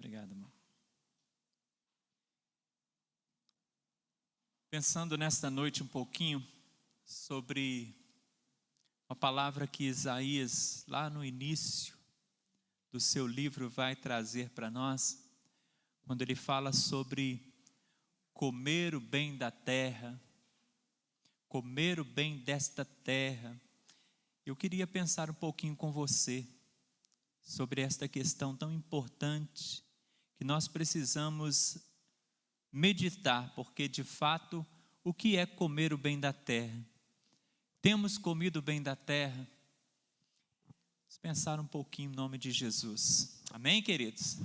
Obrigado, irmão. Pensando nesta noite um pouquinho sobre uma palavra que Isaías, lá no início do seu livro, vai trazer para nós, quando ele fala sobre comer o bem da terra, comer o bem desta terra. Eu queria pensar um pouquinho com você sobre esta questão tão importante que nós precisamos meditar, porque de fato, o que é comer o bem da terra? Temos comido o bem da terra? Vamos pensar um pouquinho em nome de Jesus. Amém, queridos?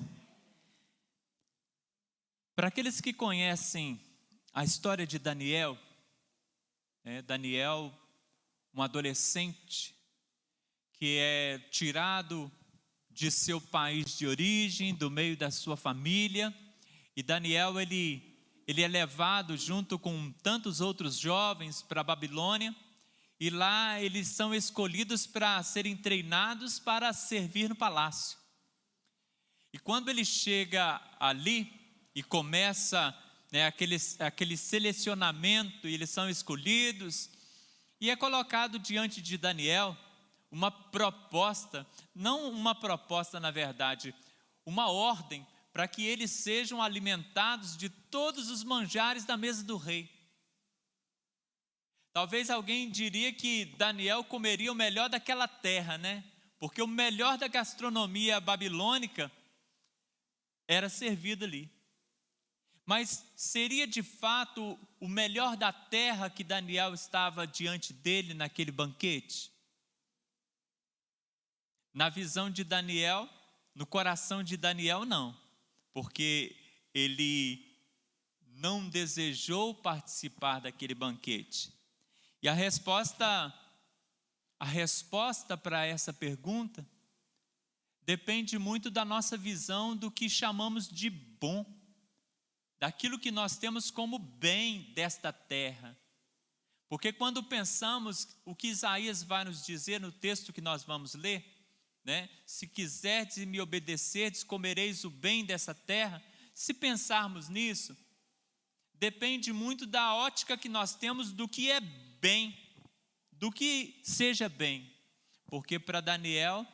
Para aqueles que conhecem a história de Daniel, Daniel, um adolescente que é tirado de seu país de origem, do meio da sua família, e Daniel ele é levado junto com tantos outros jovens para a Babilônia, e lá eles são escolhidos para serem treinados para servir no palácio. E quando ele chega ali e começa aquele selecionamento, e eles são escolhidos, e é colocado diante de Daniel uma proposta, não uma proposta na verdade, uma ordem para que eles sejam alimentados de todos os manjares da mesa do rei. Talvez alguém diria que Daniel comeria o melhor daquela terra, porque o melhor da gastronomia babilônica era servido ali. Mas seria de fato o melhor da terra que Daniel estava diante dele naquele banquete? Na visão de Daniel, no coração de Daniel, não, porque ele não desejou participar daquele banquete. E a resposta para essa pergunta depende muito da nossa visão do que chamamos de bom, daquilo que nós temos como bem desta terra. Porque quando pensamos o que Isaías vai nos dizer no texto que nós vamos ler, se quiserdes me obedecerdes, comereis o bem dessa terra. Se pensarmos nisso, depende muito da ótica que nós temos do que é bem, do que seja bem. Porque para Daniel,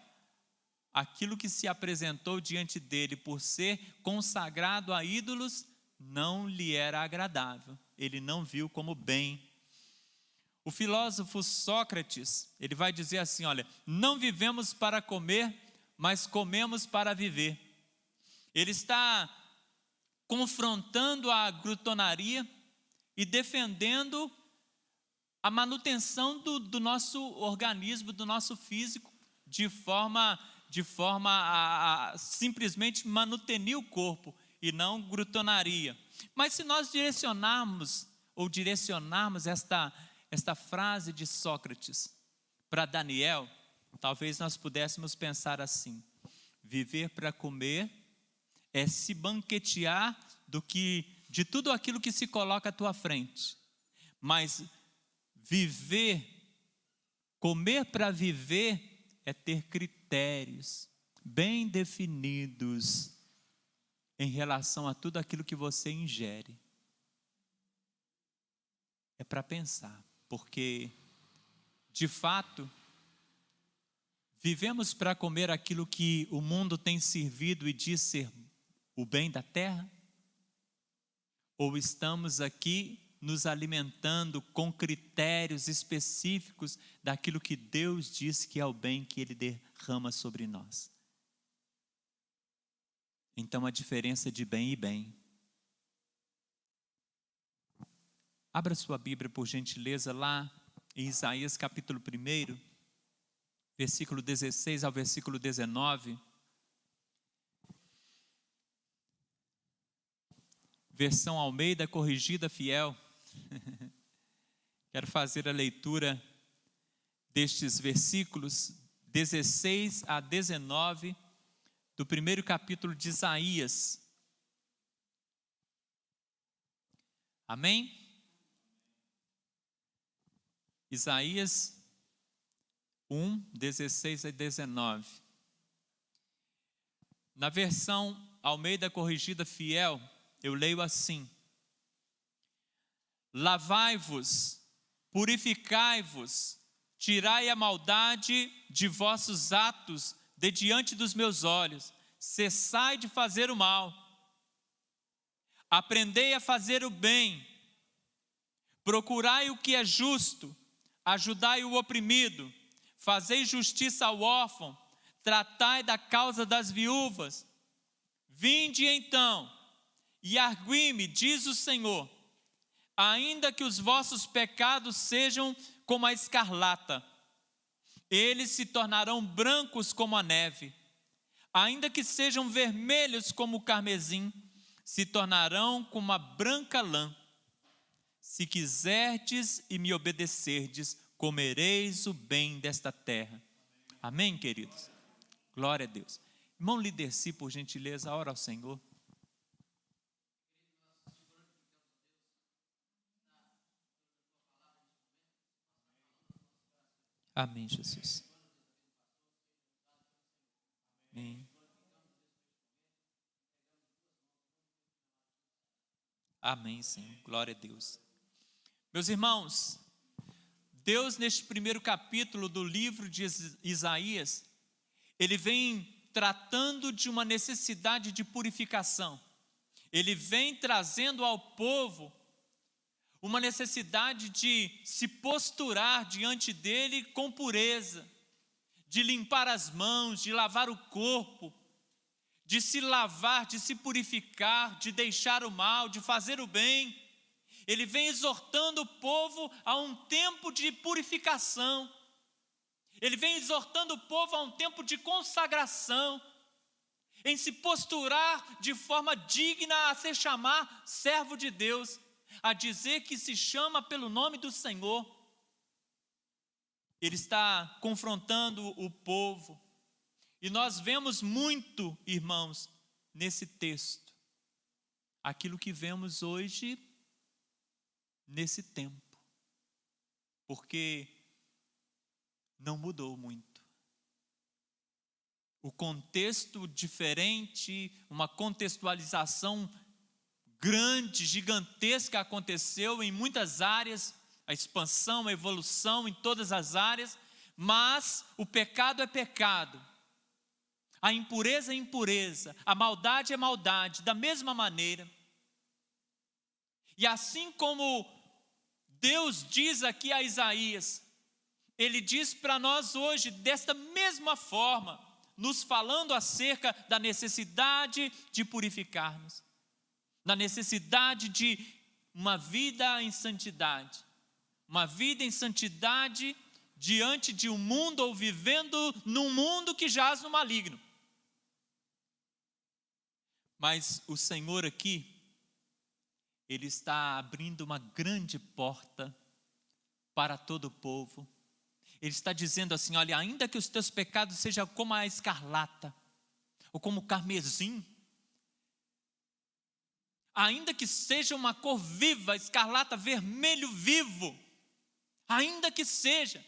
aquilo que se apresentou diante dele por ser consagrado a ídolos, não lhe era agradável, ele não viu como bem. O filósofo Sócrates, ele vai dizer assim, olha, não vivemos para comer, mas comemos para viver. Ele está confrontando a glutonaria e defendendo a manutenção do nosso organismo, do nosso físico, de forma a simplesmente manutenir o corpo e não glutonaria. Mas se nós direcionarmos esta frase de Sócrates para Daniel, talvez nós pudéssemos pensar assim: viver para comer é se banquetear de tudo aquilo que se coloca à tua frente, mas comer para viver é ter critérios bem definidos em relação a tudo aquilo que você ingere. É para pensar, porque de fato vivemos para comer aquilo que o mundo tem servido e diz ser o bem da terra? Ou estamos aqui nos alimentando com critérios específicos daquilo que Deus diz que é o bem que Ele derrama sobre nós? Então a diferença de bem e bem. Abra sua Bíblia, por gentileza, lá em Isaías capítulo 1, versículo 16 ao versículo 19. Versão Almeida Corrigida Fiel. Quero fazer a leitura destes versículos 16 a 19 do primeiro capítulo de Isaías. Amém? Isaías 1, 16 a 19. Na versão Almeida Corrigida Fiel, eu leio assim: lavai-vos, purificai-vos, tirai a maldade de vossos atos de diante dos meus olhos, cessai de fazer o mal, aprendei a fazer o bem, procurai o que é justo, ajudai o oprimido, fazei justiça ao órfão, tratai da causa das viúvas. Vinde então, e argui-me, diz o Senhor, ainda que os vossos pecados sejam como a escarlata, eles se tornarão brancos como a neve, ainda que sejam vermelhos como o carmesim, se tornarão como a branca lã. Se quiserdes e me obedecerdes, comereis o bem desta terra. Amém, queridos? Glória a Deus. Irmão Liderci, por gentileza, ora ao Senhor. Amém, Jesus. Amém. Amém, Senhor. Glória a Deus. Meus irmãos, Deus, neste primeiro capítulo do livro de Isaías, Ele vem tratando de uma necessidade de purificação. Ele vem trazendo ao povo uma necessidade de se posturar diante dele com pureza, de limpar as mãos, de lavar o corpo, de se lavar, de se purificar, de deixar o mal, de fazer o bem. Ele vem exortando o povo a um tempo de purificação. Ele vem exortando o povo a um tempo de consagração, em se posturar de forma digna a se chamar servo de Deus, a dizer que se chama pelo nome do Senhor. Ele está confrontando o povo, e nós vemos muito, irmãos, nesse texto, aquilo que vemos hoje nesse tempo, porque não mudou muito. O contexto diferente, uma contextualização grande, gigantesca aconteceu em muitas áreas, a expansão, a evolução em todas as áreas, mas o pecado é pecado, a impureza é impureza, a maldade é maldade, da mesma maneira. E assim como Deus diz aqui a Isaías, Ele diz para nós hoje, desta mesma forma, nos falando acerca da necessidade de purificarmos, da necessidade de uma vida em santidade, uma vida em santidade diante de um mundo ou vivendo num mundo que jaz no maligno. Mas o Senhor aqui, Ele está abrindo uma grande porta para todo o povo. Ele está dizendo assim: olha, ainda que os teus pecados sejam como a escarlata, ou como o carmesim, ainda que seja uma cor viva, escarlata, vermelho vivo, ainda que seja,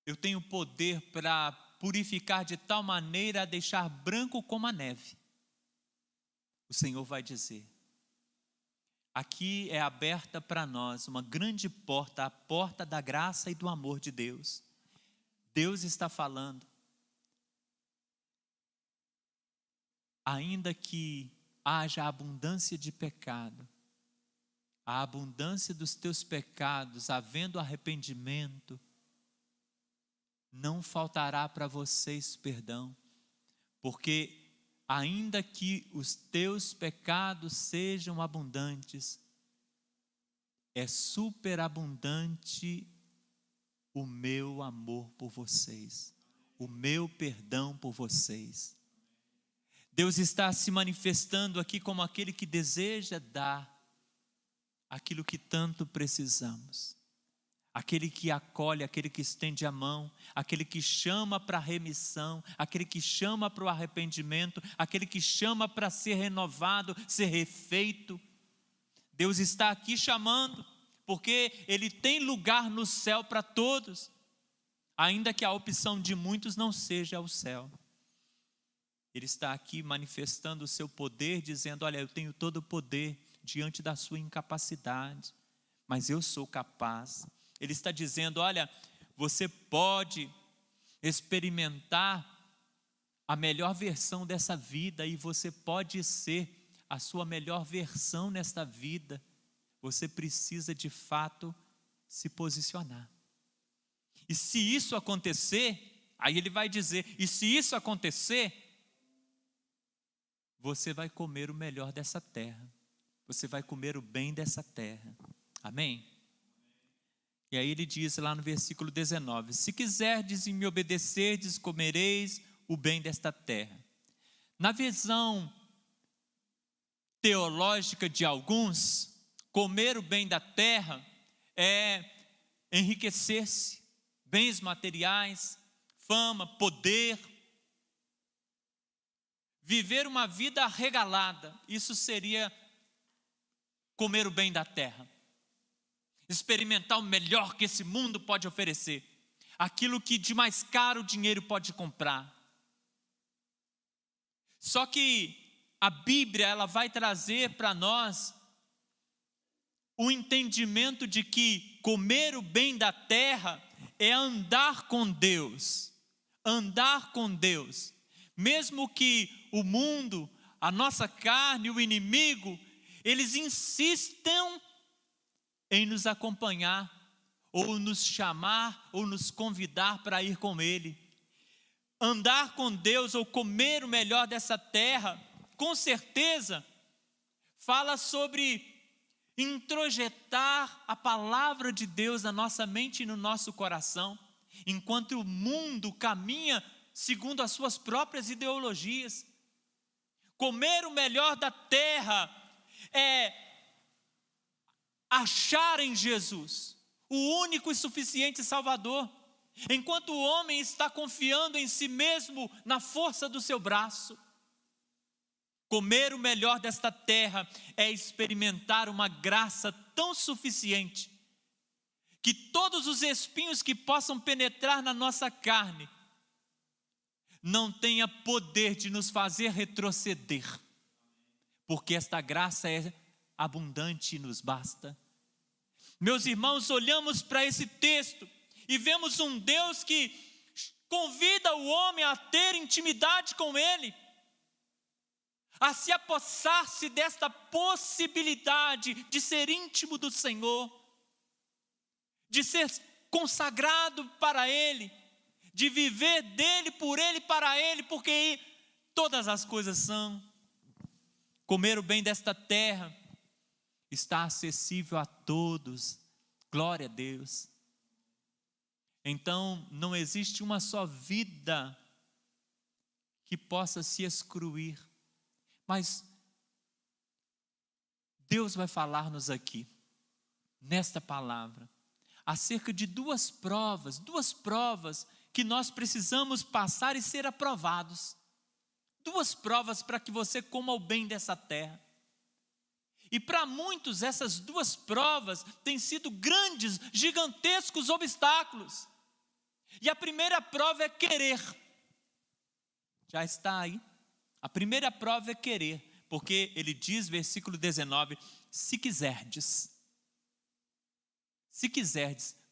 eu tenho poder para purificar de tal maneira a deixar branco como a neve. O Senhor vai dizer. Aqui é aberta para nós uma grande porta, a porta da graça e do amor de Deus. Deus está falando. Ainda que haja abundância de pecado, a abundância dos teus pecados, havendo arrependimento, não faltará para vocês perdão, porque ainda que os teus pecados sejam abundantes, é superabundante o meu amor por vocês, o meu perdão por vocês. Deus está se manifestando aqui como aquele que deseja dar aquilo que tanto precisamos. Aquele que acolhe, aquele que estende a mão, aquele que chama para a remissão, aquele que chama para o arrependimento, aquele que chama para ser renovado, ser refeito. Deus está aqui chamando, porque Ele tem lugar no céu para todos, ainda que a opção de muitos não seja o céu. Ele está aqui manifestando o seu poder, dizendo: olha, eu tenho todo o poder diante da sua incapacidade, mas eu sou capaz. Ele está dizendo: olha, você pode experimentar a melhor versão dessa vida, e você pode ser a sua melhor versão nesta vida. Você precisa de fato se posicionar. E se isso acontecer, aí ele vai dizer: e se isso acontecer, você vai comer o melhor dessa terra, você vai comer o bem dessa terra. Amém? E aí ele diz lá no versículo 19: se quiserdes e me obedecerdes, comereis o bem desta terra. Na visão teológica de alguns, comer o bem da terra é enriquecer-se, bens materiais, fama, poder, viver uma vida regalada. Isso seria comer o bem da terra, experimentar o melhor que esse mundo pode oferecer, aquilo que de mais caro o dinheiro pode comprar. Só que a Bíblia, ela vai trazer para nós o entendimento de que comer o bem da terra é andar com Deus. Andar com Deus. Mesmo que o mundo, a nossa carne, o inimigo, eles insistam em nos acompanhar, ou nos chamar, ou nos convidar para ir com Ele. Andar com Deus, ou comer o melhor dessa terra, com certeza, fala sobre introjetar a palavra de Deus na nossa mente e no nosso coração, enquanto o mundo caminha segundo as suas próprias ideologias. Comer o melhor da terra é achar em Jesus o único e suficiente Salvador, enquanto o homem está confiando em si mesmo, na força do seu braço. Comer o melhor desta terra é experimentar uma graça tão suficiente que todos os espinhos que possam penetrar na nossa carne não tenha poder de nos fazer retroceder, porque esta graça é abundante e nos basta. Meus irmãos, olhamos para esse texto e vemos um Deus que convida o homem a ter intimidade com Ele, a se apossar-se desta possibilidade de ser íntimo do Senhor, de ser consagrado para Ele, de viver dele, por Ele, para Ele, porque todas as coisas são. Comer o bem desta terra está acessível a todos, glória a Deus. Então, não existe uma só vida que possa se excluir, mas Deus vai falar-nos aqui, nesta palavra, acerca de duas provas que nós precisamos passar e ser aprovados. Duas provas para que você coma o bem dessa terra. E para muitos essas duas provas têm sido grandes, gigantescos obstáculos. E a primeira prova é querer. Já está aí. A primeira prova é querer, porque ele diz, versículo 19, se quiserdes,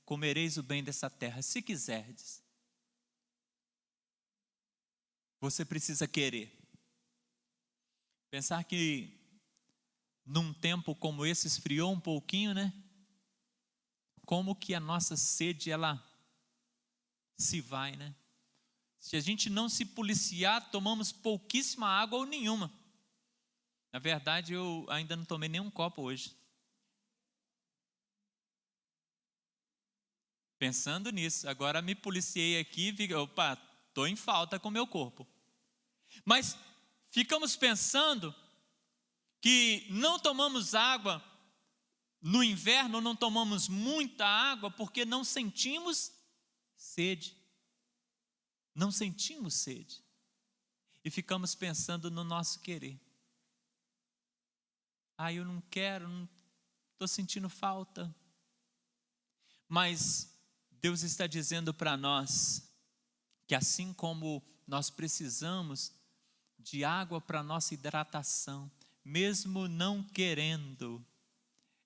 comereis o bem dessa terra, se quiserdes. Você precisa querer. Pensar que num tempo como esse esfriou um pouquinho, né? Como que a nossa sede, ela se vai, né? Se a gente não se policiar, tomamos pouquíssima água ou nenhuma. Na verdade, eu ainda não tomei nenhum copo hoje. Pensando nisso, agora me policiei aqui e opa, estou em falta com o meu corpo. Mas ficamos pensando que não tomamos água no inverno, não tomamos muita água porque não sentimos sede. Não sentimos sede. E ficamos pensando no nosso querer. Eu não quero, não estou sentindo falta. Mas Deus está dizendo para nós que assim como nós precisamos de água para nossa hidratação, mesmo não querendo,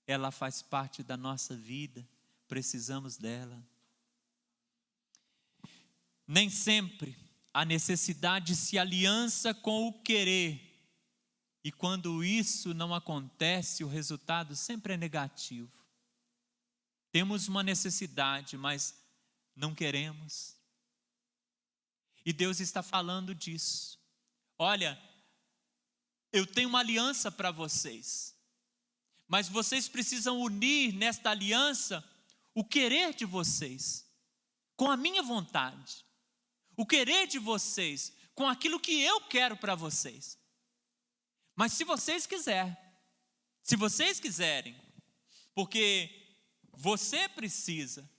ela faz parte da nossa vida, precisamos dela. Nem sempre a necessidade se aliança com o querer, e quando isso não acontece, o resultado sempre é negativo. Temos uma necessidade, mas não queremos. E Deus está falando disso. Olha, eu tenho uma aliança para vocês, mas vocês precisam unir nesta aliança o querer de vocês com a minha vontade, o querer de vocês com aquilo que eu quero para vocês. Mas se vocês quiserem, porque você precisa.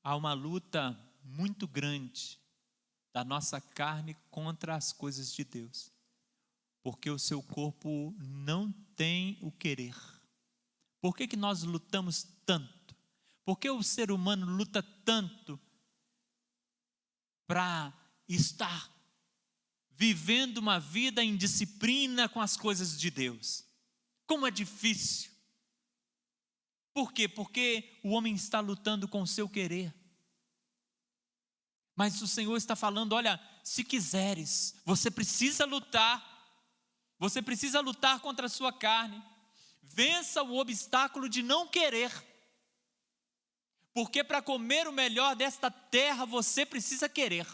Há uma luta muito grande da nossa carne contra as coisas de Deus, porque o seu corpo não tem o querer. Por que nós lutamos tanto? Por que o ser humano luta tanto para estar vivendo uma vida em disciplina com as coisas de Deus? Como é difícil. Por quê? Porque o homem está lutando com o seu querer. Mas o Senhor está falando, olha, se quiseres, você precisa lutar contra a sua carne, vença o obstáculo de não querer, porque para comer o melhor desta terra, você precisa querer.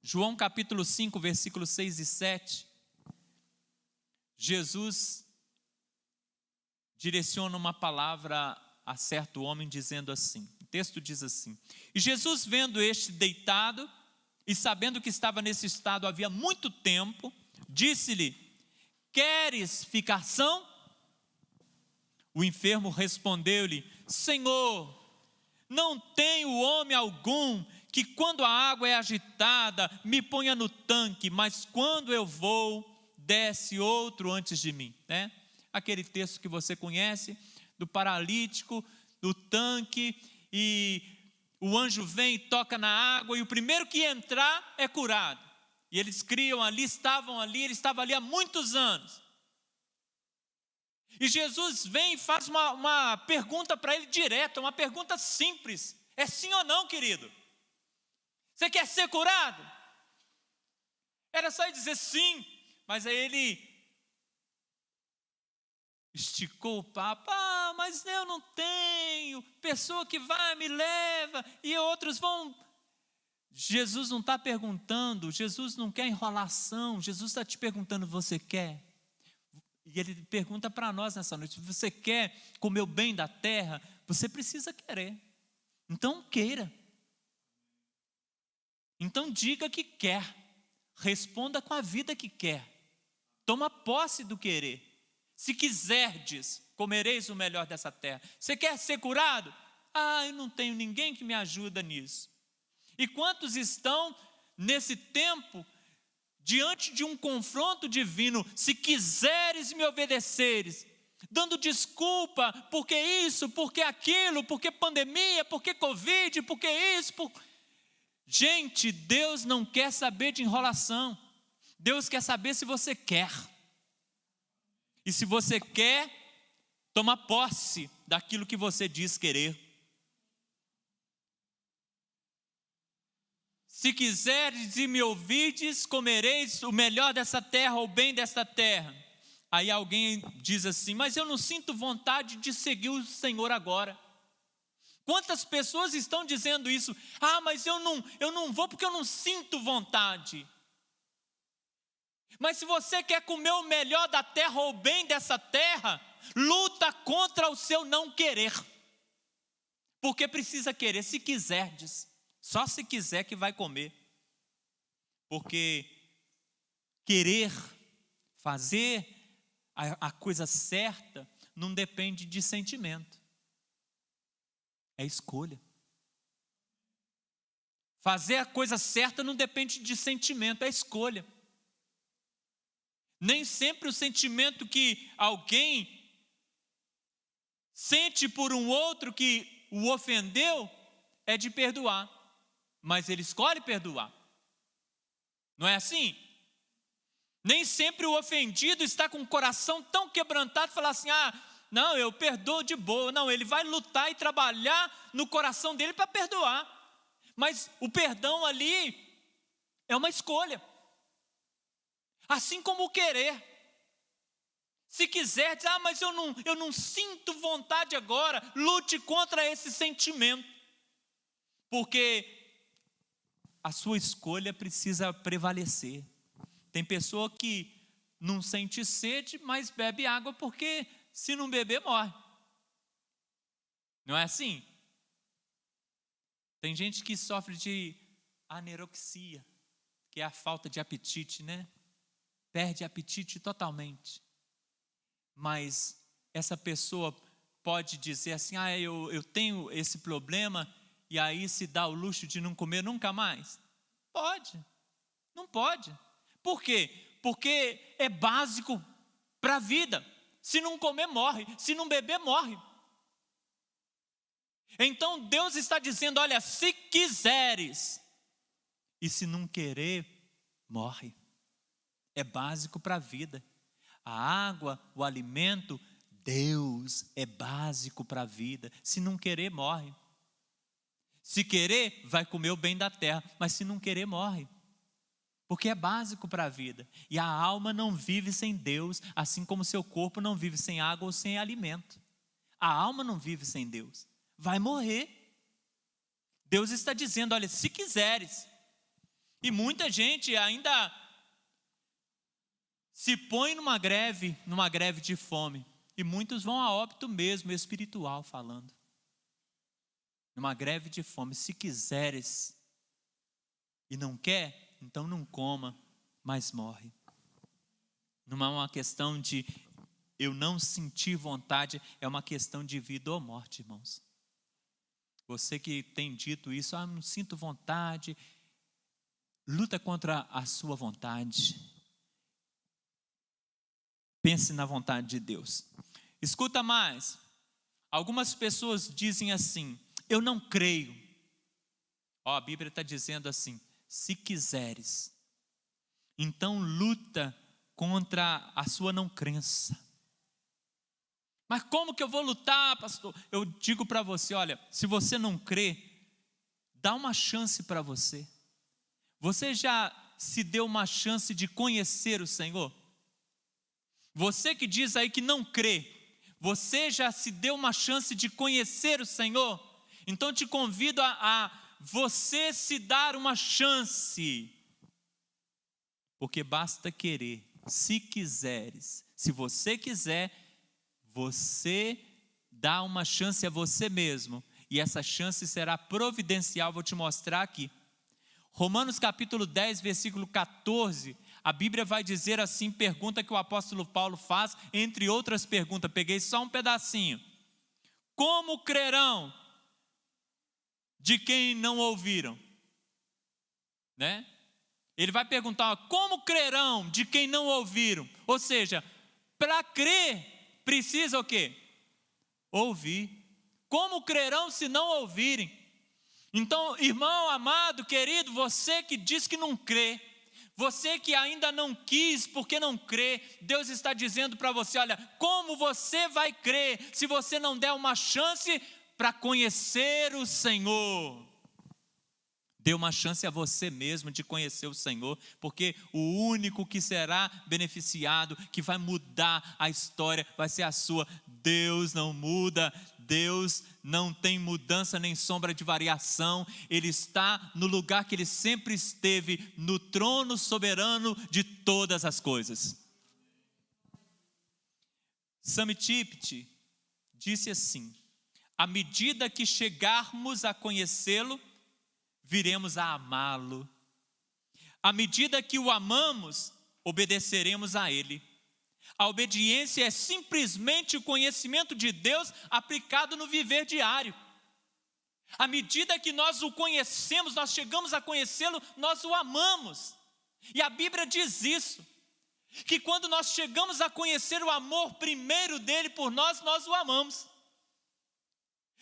João capítulo 5, versículos 6 e 7, Jesus direciona uma palavra a certo homem dizendo assim, o texto diz assim: e Jesus, vendo este deitado e sabendo que estava nesse estado havia muito tempo, disse-lhe: queres ficar são? O enfermo respondeu-lhe: Senhor, não tenho homem algum que quando a água é agitada me ponha no tanque, mas quando eu vou, desce outro antes de mim. Aquele texto que você conhece, do paralítico, do tanque, e o anjo vem e toca na água, e o primeiro que entrar é curado. E eles criam ali, ele estava ali há muitos anos. E Jesus vem e faz uma pergunta para ele direta, uma pergunta simples: é sim ou não, querido? Você quer ser curado? Era só ele dizer sim, mas aí ele esticou o papo: mas eu não tenho, pessoa que vai me leva, e outros vão. Jesus não está perguntando, Jesus não quer enrolação, Jesus está te perguntando: você quer? E ele pergunta para nós nessa noite: você quer comer o bem da terra? Você precisa querer, então queira. Então diga que quer, responda com a vida que quer, toma posse do querer. Se quiserdes, comereis o melhor dessa terra. Você quer ser curado? Eu não tenho ninguém que me ajuda nisso. E quantos estão nesse tempo diante de um confronto divino? Se quiseres me obedeceres, dando desculpa, porque isso, porque aquilo, porque pandemia, porque Covid, porque isso, Gente, Deus não quer saber de enrolação. Deus quer saber se você quer. E se você quer, toma posse daquilo que você diz querer. Se quiseres e me ouvides, comereis o melhor dessa terra, o bem desta terra. Aí alguém diz assim: mas eu não sinto vontade de seguir o Senhor agora. Quantas pessoas estão dizendo isso? Mas eu não vou porque eu não sinto vontade. Mas se você quer comer o melhor da terra ou o bem dessa terra, luta contra o seu não querer. Porque precisa querer, se quiserdes. Só se quiser que vai comer. Porque querer fazer a coisa certa não depende de sentimento. É escolha. Fazer a coisa certa não depende de sentimento, é escolha. Nem sempre o sentimento que alguém sente por um outro que o ofendeu é de perdoar. mas ele escolhe perdoar. Não é assim? Nem sempre o ofendido está com o coração tão quebrantado e falar assim, não, eu perdoo de boa. Não, ele vai lutar e trabalhar no coração dele para perdoar. Mas o perdão ali é uma escolha. Assim como o querer. Se quiser, diz, mas eu não sinto vontade agora. Lute contra esse sentimento. Porque a sua escolha precisa prevalecer. Tem pessoa que não sente sede, mas bebe água porque se não beber, morre. Não é assim? Tem gente que sofre de anorexia, que é a falta de apetite, né? Perde apetite totalmente. Mas essa pessoa pode dizer assim, eu tenho esse problema, e aí se dá o luxo de não comer nunca mais? Pode, não pode. Por quê? Porque é básico para a vida. Se não comer, morre. Se não beber, morre. Então Deus está dizendo, olha, se quiseres, e se não querer, morre. É básico para a vida. A água, o alimento, Deus é básico para a vida. Se não querer, morre. Se querer, vai comer o bem da terra, mas se não querer, morre. Porque é básico para a vida. E a alma não vive sem Deus, assim como seu corpo não vive sem água ou sem alimento. A alma não vive sem Deus. Vai morrer. Deus está dizendo, olha, se quiseres. E muita gente ainda se põe numa greve de fome. E muitos vão a óbito mesmo, espiritual falando. Numa greve de fome, se quiseres e não quer, então não coma, mas morre. Não é uma questão de eu não sentir vontade, é uma questão de vida ou morte, irmãos. Você que tem dito isso, não sinto vontade, luta contra a sua vontade. Pense na vontade de Deus. Escuta mais. Algumas pessoas dizem assim, eu não creio. A Bíblia está dizendo assim, se quiseres, então luta contra a sua não crença. Mas como que eu vou lutar, pastor? Eu digo para você, olha, se você não crê, dá uma chance para você. Você já se deu uma chance de conhecer o Senhor? Você que diz aí que não crê, você já se deu uma chance de conhecer o Senhor? Então te convido a você se dar uma chance, porque basta querer, se quiseres, se você quiser, você dá uma chance a você mesmo, e essa chance será providencial, vou te mostrar aqui. Romanos capítulo 10, versículo 14, a Bíblia vai dizer assim, pergunta que o apóstolo Paulo faz, entre outras perguntas, peguei só um pedacinho. Como crerão de quem não ouviram? Né? Ele vai perguntar, como crerão de quem não ouviram? Ou seja, para crer, precisa o quê? Ouvir. Como crerão se não ouvirem? Então, irmão amado, querido, você que diz que não crê, você que ainda não quis porque não crê, Deus está dizendo para você, olha, como você vai crer se você não der uma chance para conhecer o Senhor? Dê uma chance a você mesmo de conhecer o Senhor, porque o único que será beneficiado, que vai mudar a história, vai ser a sua. Deus não muda, Deus não tem mudança nem sombra de variação, Ele está no lugar que Ele sempre esteve, no trono soberano de todas as coisas. Sami Tipit disse assim, à medida que chegarmos a conhecê-lo, viremos a amá-lo. À medida que o amamos, obedeceremos a Ele. A obediência é simplesmente o conhecimento de Deus aplicado no viver diário. À medida que nós o conhecemos, nós chegamos a conhecê-lo, nós o amamos. E a Bíblia diz isso, que quando nós chegamos a conhecer o amor primeiro dele por nós, nós o amamos.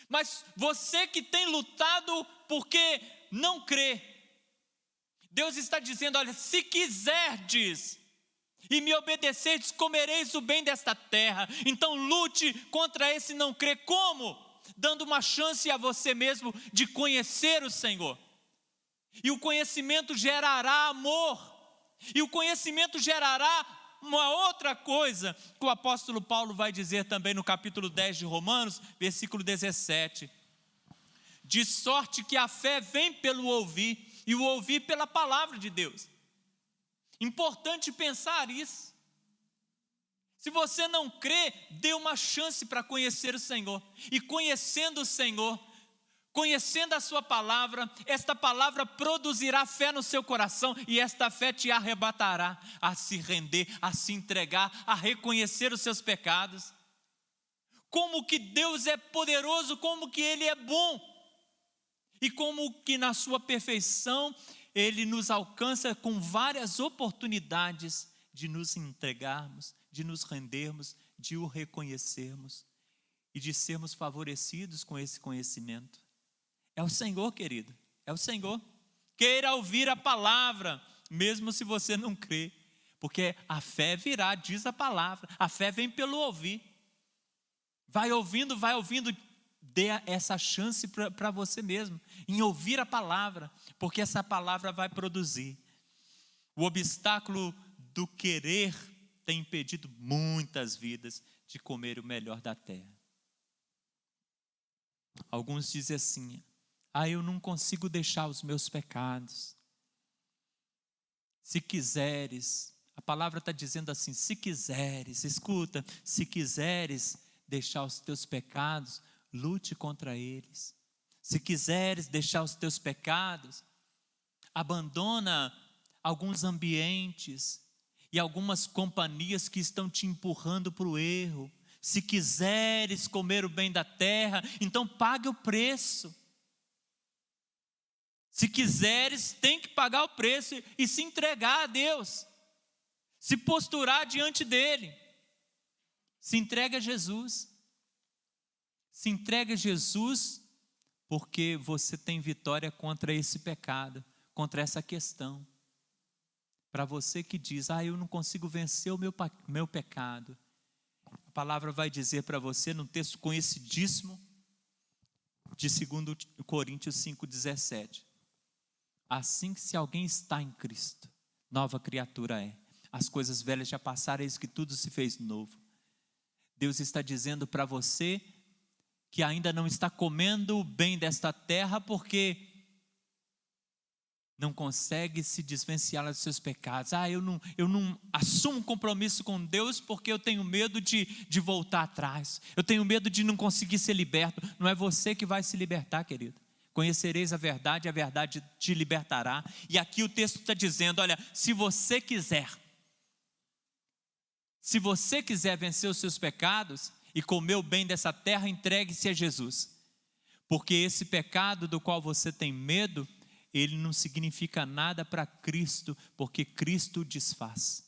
Mas você que tem lutado porque não crê. Deus está dizendo, olha, se quiserdes e me obedecerdes, comereis o bem desta terra. Então lute contra esse não crer. Como? Dando uma chance a você mesmo de conhecer o Senhor. E o conhecimento gerará amor. E o conhecimento gerará uma outra coisa, que o apóstolo Paulo vai dizer também no capítulo 10 de Romanos, versículo 17. De sorte que a fé vem pelo ouvir, e o ouvir pela palavra de Deus. Importante pensar isso. Se você não crê, dê uma chance para conhecer o Senhor. E conhecendo o Senhor, conhecendo a sua palavra, esta palavra produzirá fé no seu coração, e esta fé te arrebatará a se render, a se entregar, a reconhecer os seus pecados. Como que Deus é poderoso, como que Ele é bom, e como que na sua perfeição Ele nos alcança com várias oportunidades de nos entregarmos, de nos rendermos, de o reconhecermos e de sermos favorecidos com esse conhecimento. É o Senhor, querido, é o Senhor. Queira ouvir a palavra, mesmo se você não crê, porque a fé virá, diz a palavra, a fé vem pelo ouvir. Vai ouvindo, dê essa chance para você mesmo, em ouvir a palavra, porque essa palavra vai produzir. O obstáculo do querer tem impedido muitas vidas de comer o melhor da terra. Alguns dizem assim, eu não consigo deixar os meus pecados. Se quiseres, a palavra está dizendo assim, se quiseres, escuta, se quiseres deixar os teus pecados, lute contra eles. Se quiseres deixar os teus pecados, abandona alguns ambientes e algumas companhias que estão te empurrando para o erro. Se quiseres comer o bem da terra, então pague o preço. Se quiseres, tem que pagar o preço e se entregar a Deus. Se posturar diante dEle. Se entrega a Jesus. Se entrega a Jesus, porque você tem vitória contra esse pecado, contra essa questão. Para você que diz, eu não consigo vencer o meu pecado. A palavra vai dizer para você, num texto conhecidíssimo, de 2 Coríntios 5,17. Assim que se alguém está em Cristo, nova criatura é. As coisas velhas já passaram, eis que tudo se fez novo. Deus está dizendo para você que ainda não está comendo o bem desta terra, porque não consegue se desvencilhar dos seus pecados. Eu não assumo compromisso com Deus porque eu tenho medo de voltar atrás. Eu tenho medo de não conseguir ser liberto. Não é você que vai se libertar, querido. Conhecereis a verdade te libertará. E aqui o texto está dizendo, olha, se você quiser vencer os seus pecados e comer o bem dessa terra, entregue-se a Jesus. Porque esse pecado do qual você tem medo, ele não significa nada para Cristo, porque Cristo desfaz.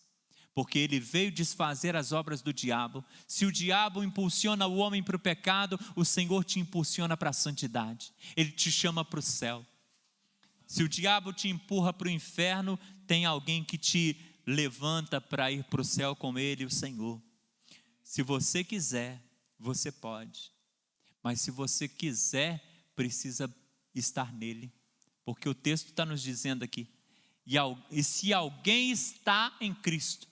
Porque ele veio desfazer as obras do diabo. Se o diabo impulsiona o homem para o pecado, o Senhor te impulsiona para a santidade. Ele te chama para o céu. Se o diabo te empurra para o inferno, tem alguém que te levanta para ir para o céu com ele, o Senhor. Se você quiser, você pode. Mas se você quiser, precisa estar nele. Porque o texto está nos dizendo aqui, e se alguém está em Cristo,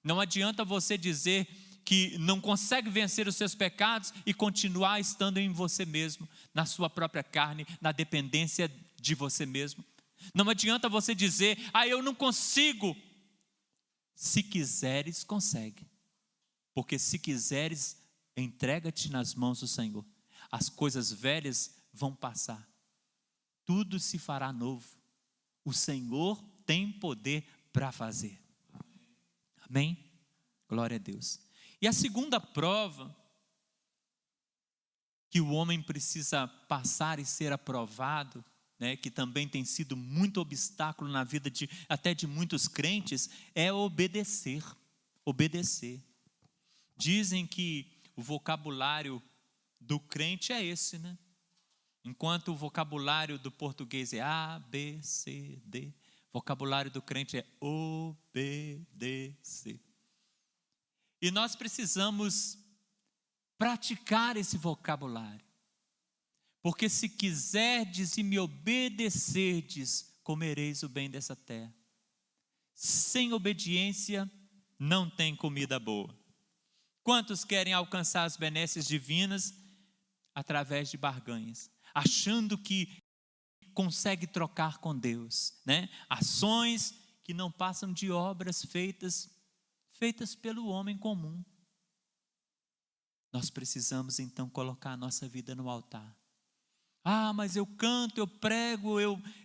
não adianta você dizer que não consegue vencer os seus pecados e continuar estando em você mesmo, na sua própria carne, na dependência de você mesmo. Não adianta você dizer, eu não consigo. Se quiseres, consegue. Porque se quiseres, entrega-te nas mãos do Senhor. As coisas velhas vão passar. Tudo se fará novo. O Senhor tem poder para fazer. Amém? Glória a Deus. E a segunda prova que o homem precisa passar e ser aprovado, que também tem sido muito obstáculo na vida até de muitos crentes, é obedecer. Obedecer. Dizem que o vocabulário do crente é esse, Enquanto o vocabulário do português é A, B, C, D, o vocabulário do crente é obedecer. E nós precisamos praticar esse vocabulário. Porque se quiserdes e me obedecerdes, comereis o bem dessa terra. Sem obediência, não tem comida boa. Quantos querem alcançar as benesses divinas através de barganhas, achando que consegue trocar com Deus, né? Ações que não passam de obras feitas pelo homem comum. Nós precisamos então colocar a nossa vida no altar. Ah, mas eu canto, eu prego,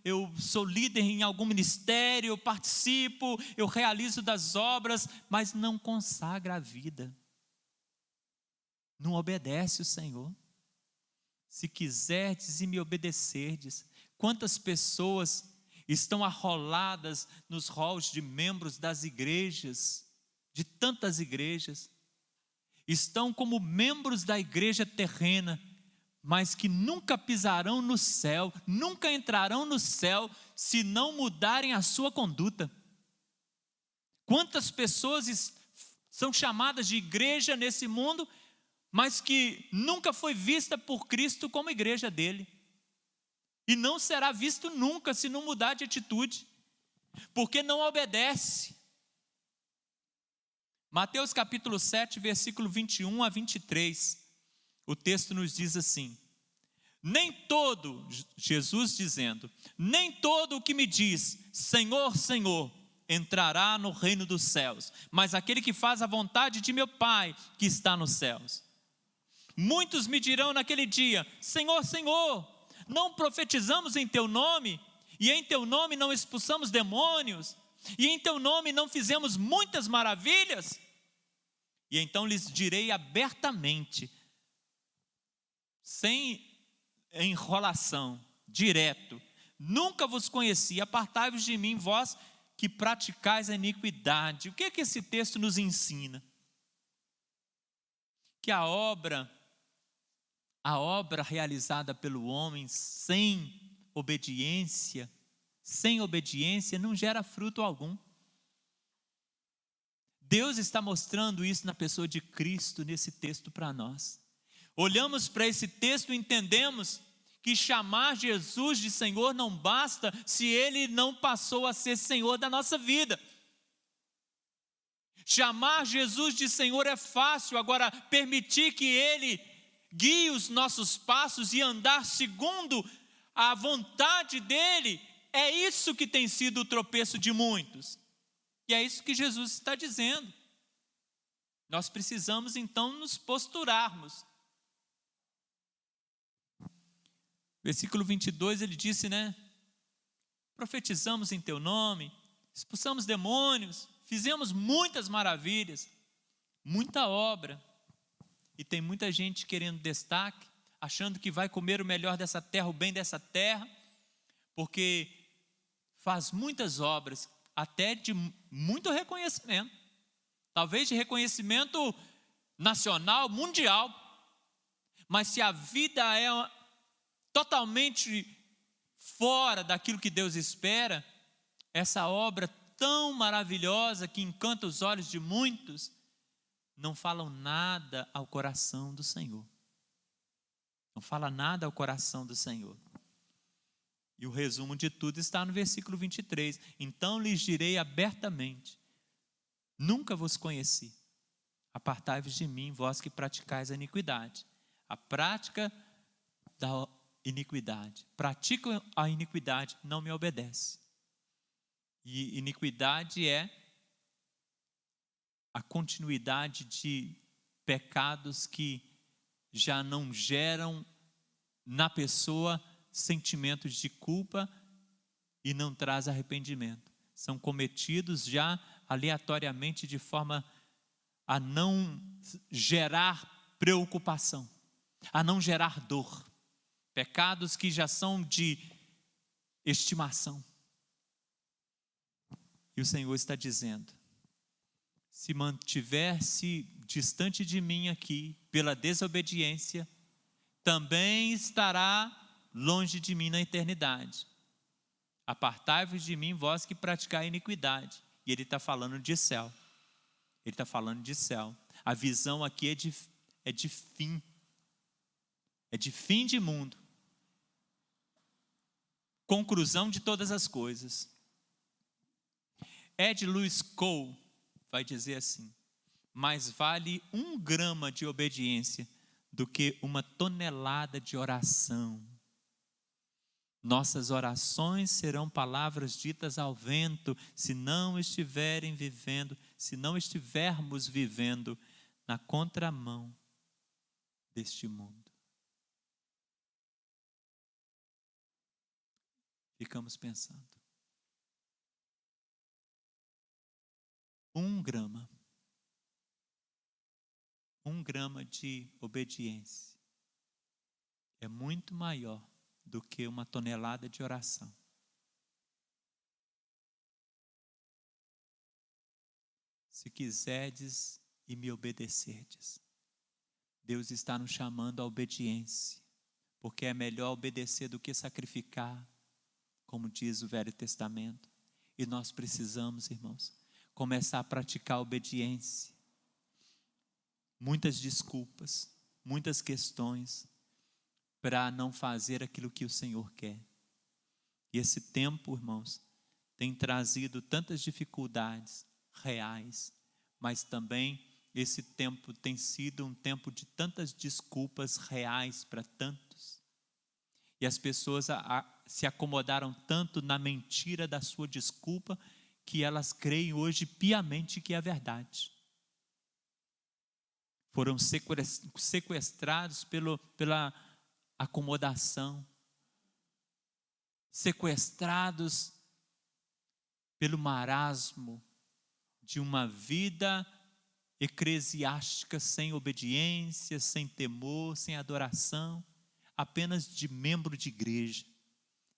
eu sou líder em algum ministério, eu participo, eu realizo das obras, mas não consagra a vida. Não obedece o Senhor. Se quiserdes e me obedecerdes. Quantas pessoas estão arroladas nos rolos de membros das igrejas, de tantas igrejas, estão como membros da igreja terrena, mas que nunca pisarão no céu, nunca entrarão no céu, se não mudarem a sua conduta. Quantas pessoas são chamadas de igreja nesse mundo, mas que nunca foi vista por Cristo como igreja dele, e não será visto nunca se não mudar de atitude, porque não obedece. Mateus capítulo 7, versículo 21 a 23, o texto nos diz assim: Jesus dizendo, nem todo o que me diz, Senhor, Senhor, entrará no reino dos céus, mas aquele que faz a vontade de meu Pai que está nos céus. Muitos me dirão naquele dia, Senhor, Senhor, não profetizamos em teu nome, e em teu nome não expulsamos demônios, e em teu nome não fizemos muitas maravilhas? E então lhes direi abertamente, sem enrolação, direto, nunca vos conheci, apartai-vos de mim, vós que praticais a iniquidade. O que é que esse texto nos ensina? Que a obra realizada pelo homem sem obediência não gera fruto algum. Deus está mostrando isso na pessoa de Cristo nesse texto para nós. Olhamos para esse texto e entendemos que chamar Jesus de Senhor não basta se Ele não passou a ser Senhor da nossa vida. Chamar Jesus de Senhor é fácil, agora permitir que Ele guie os nossos passos e andar segundo a vontade dEle, é isso que tem sido o tropeço de muitos. E é isso que Jesus está dizendo. Nós precisamos então nos posturarmos. Versículo 22 ele disse, né? Profetizamos em teu nome, expulsamos demônios, fizemos muitas maravilhas, muita obra. E tem muita gente querendo destaque, achando que vai comer o melhor dessa terra, o bem dessa terra, porque faz muitas obras, até de muito reconhecimento, talvez de reconhecimento nacional, mundial, mas se a vida é totalmente fora daquilo que Deus espera, essa obra tão maravilhosa que encanta os olhos de muitos, não falam nada ao coração do Senhor. Não fala nada ao coração do Senhor. E o resumo de tudo está no versículo 23. Então lhes direi abertamente, nunca vos conheci. Apartai-vos de mim, vós que praticais a iniquidade. A prática da iniquidade. Praticam a iniquidade, não me obedece. E iniquidade é a continuidade de pecados que já não geram na pessoa sentimentos de culpa e não traz arrependimento. São cometidos já aleatoriamente de forma a não gerar preocupação, a não gerar dor. Pecados que já são de estimação. E o Senhor está dizendo, se mantiver-se distante de mim aqui, pela desobediência, também estará longe de mim na eternidade. Apartai-vos de mim, vós que praticai iniquidade. E ele está falando de céu. Ele está falando de céu. A visão aqui é de fim. É de fim de mundo. Conclusão de todas as coisas. Ed Lewis Cole vai dizer assim: mais vale 1 grama de obediência do que 1 tonelada de oração. Nossas orações serão palavras ditas ao vento, se não estivermos vivendo na contramão deste mundo. Ficamos pensando. 1 grama. 1 grama de obediência é muito maior do que 1 tonelada de oração. Se quiserdes e me obedecerdes. Deus está nos chamando à obediência, porque é melhor obedecer do que sacrificar, como diz o Velho Testamento. E nós precisamos, irmãos, começar a praticar a obediência. Muitas desculpas, muitas questões para não fazer aquilo que o Senhor quer. E esse tempo, irmãos, tem trazido tantas dificuldades reais, mas também esse tempo tem sido um tempo de tantas desculpas reais para tantos. E as pessoas se acomodaram tanto na mentira da sua desculpa que elas creem hoje piamente que é verdade. Foram sequestrados pela acomodação, sequestrados pelo marasmo de uma vida eclesiástica sem obediência, sem temor, sem adoração, apenas de membro de igreja,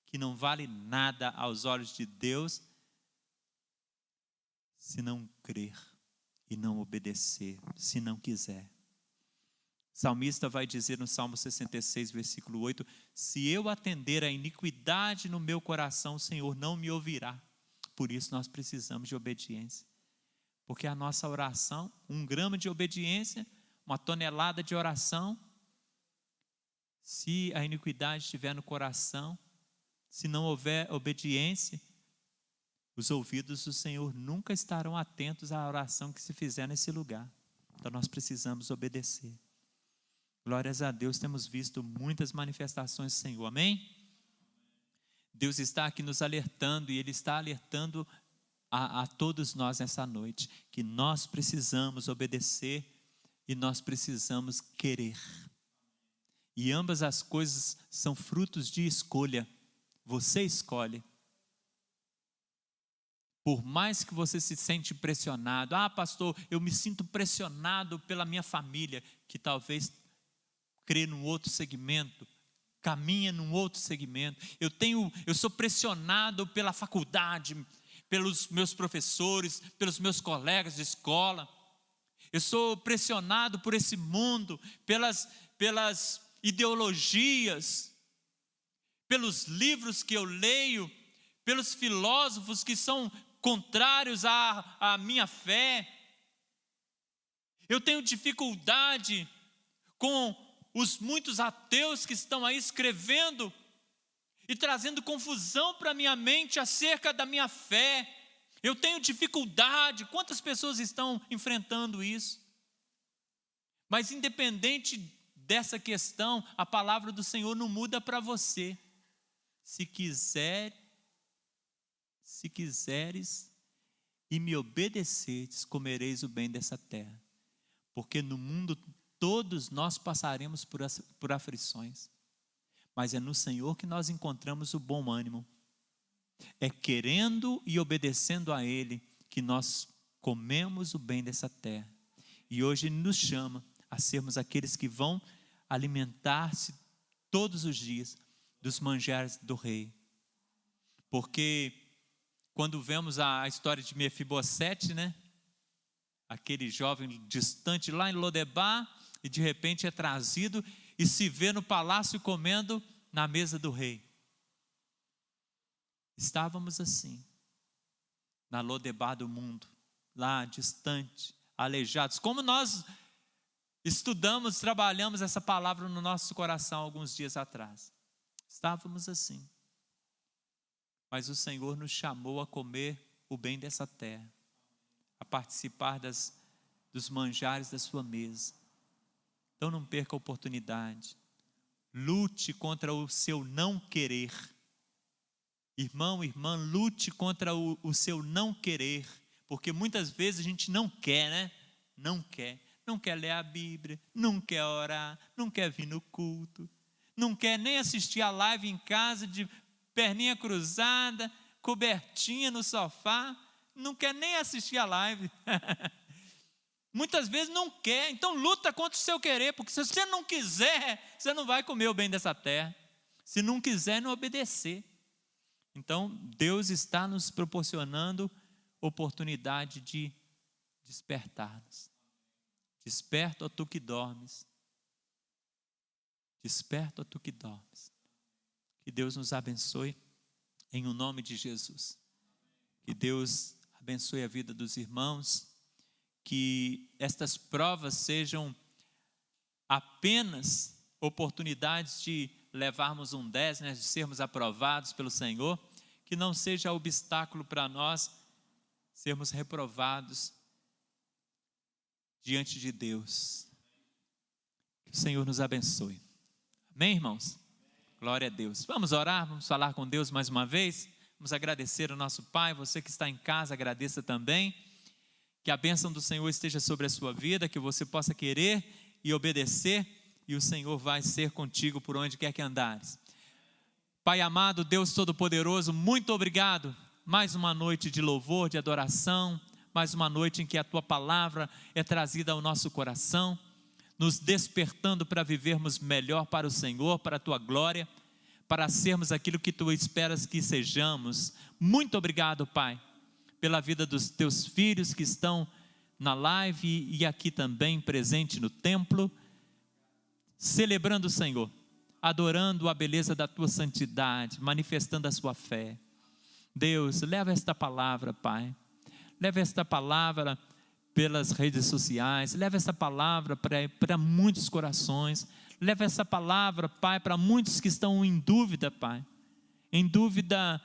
que não vale nada aos olhos de Deus, se não crer e não obedecer, se não quiser. O salmista vai dizer no Salmo 66, versículo 8, se eu atender a iniquidade no meu coração, o Senhor não me ouvirá. Por isso nós precisamos de obediência. Porque a nossa oração, 1 grama de obediência, 1 tonelada de oração, se a iniquidade estiver no coração, se não houver obediência, os ouvidos do Senhor nunca estarão atentos à oração que se fizer nesse lugar. Então nós precisamos obedecer. Glórias a Deus, temos visto muitas manifestações do Senhor, amém? Deus está aqui nos alertando e Ele está alertando a todos nós nessa noite, que nós precisamos obedecer e nós precisamos querer. E ambas as coisas são frutos de escolha. Você escolhe. Por mais que você se sente pressionado, pastor, eu me sinto pressionado pela minha família, que talvez crê num outro segmento, caminha num outro segmento. Eu sou pressionado pela faculdade, pelos meus professores, pelos meus colegas de escola. Eu sou pressionado por esse mundo, pelas ideologias, pelos livros que eu leio, pelos filósofos que são contrários à minha fé. Eu tenho dificuldade com os muitos ateus que estão aí escrevendo e trazendo confusão para a minha mente acerca da minha fé. Eu tenho dificuldade. Quantas pessoas estão enfrentando isso? Mas independente dessa questão, a palavra do Senhor não muda para você. Se quiseres e me obedeceres, comereis o bem dessa terra. Porque no mundo todos nós passaremos por aflições, mas é no Senhor que nós encontramos o bom ânimo. É querendo e obedecendo a Ele que nós comemos o bem dessa terra. E hoje Ele nos chama a sermos aqueles que vão alimentar-se todos os dias dos manjares do Rei. Porque quando vemos a história de Mefibosete, né? Aquele jovem distante lá em Lodebar, e de repente é trazido e se vê no palácio comendo na mesa do rei. Estávamos assim, na Lodebar do mundo, lá distante, aleijados. Como nós estudamos, trabalhamos essa palavra no nosso coração alguns dias atrás. Estávamos assim. Mas o Senhor nos chamou a comer o bem dessa terra, a participar dos manjares da sua mesa. Então não perca a oportunidade. Lute contra o seu não querer. Irmão, irmã, lute contra o seu não querer, porque muitas vezes a gente não quer, né? Não quer ler a Bíblia, não quer orar, não quer vir no culto, não quer nem assistir a live em casa de perninha cruzada, cobertinha no sofá, não quer nem assistir a live. Muitas vezes não quer, então luta contra o seu querer, porque se você não quiser, você não vai comer o bem dessa terra. Se não quiser, não obedecer. Então, Deus está nos proporcionando oportunidade de despertar-nos. Desperta, ó tu que dormes. Desperta, ó tu que dormes. Que Deus nos abençoe em o nome de Jesus. Que Deus abençoe a vida dos irmãos. Que estas provas sejam apenas oportunidades de levarmos um 10, né, de sermos aprovados pelo Senhor, que não seja obstáculo para nós sermos reprovados diante de Deus. Que o Senhor nos abençoe. Amém, irmãos? Glória a Deus. Vamos orar, vamos falar com Deus mais uma vez. Vamos agradecer ao nosso Pai. Você que está em casa, agradeça também. Que a bênção do Senhor esteja sobre a sua vida, que você possa querer e obedecer, e o Senhor vai ser contigo por onde quer que andares. Pai amado, Deus Todo-Poderoso, muito obrigado. Mais uma noite de louvor, de adoração, mais uma noite em que a Tua palavra é trazida ao nosso coração, nos despertando para vivermos melhor para o Senhor, para a Tua glória, para sermos aquilo que Tu esperas que sejamos. Muito obrigado, Pai, pela vida dos Teus filhos que estão na live e aqui também presente no templo, celebrando o Senhor, adorando a beleza da Tua santidade, manifestando a sua fé. Deus, leva esta palavra, Pai, leva esta palavra pelas redes sociais, leva essa palavra para muitos corações, leva essa palavra, Pai, para muitos que estão em dúvida, Pai, em dúvida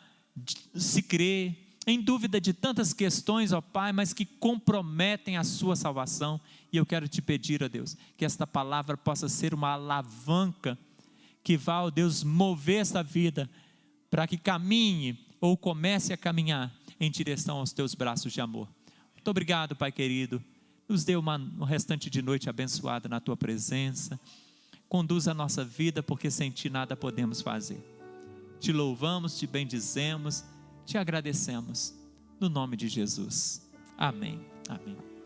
se crer, em dúvida de tantas questões, ó Pai, mas que comprometem a sua salvação. E eu quero te pedir, ó Deus, que esta palavra possa ser uma alavanca que vá, ó Deus, mover essa vida para que caminhe ou comece a caminhar em direção aos teus braços de amor. Muito obrigado, Pai querido. Nos dê um restante de noite abençoada na tua presença. Conduza a nossa vida, porque sem ti nada podemos fazer. Te louvamos, te bendizemos, te agradecemos, no nome de Jesus. Amém. Amém.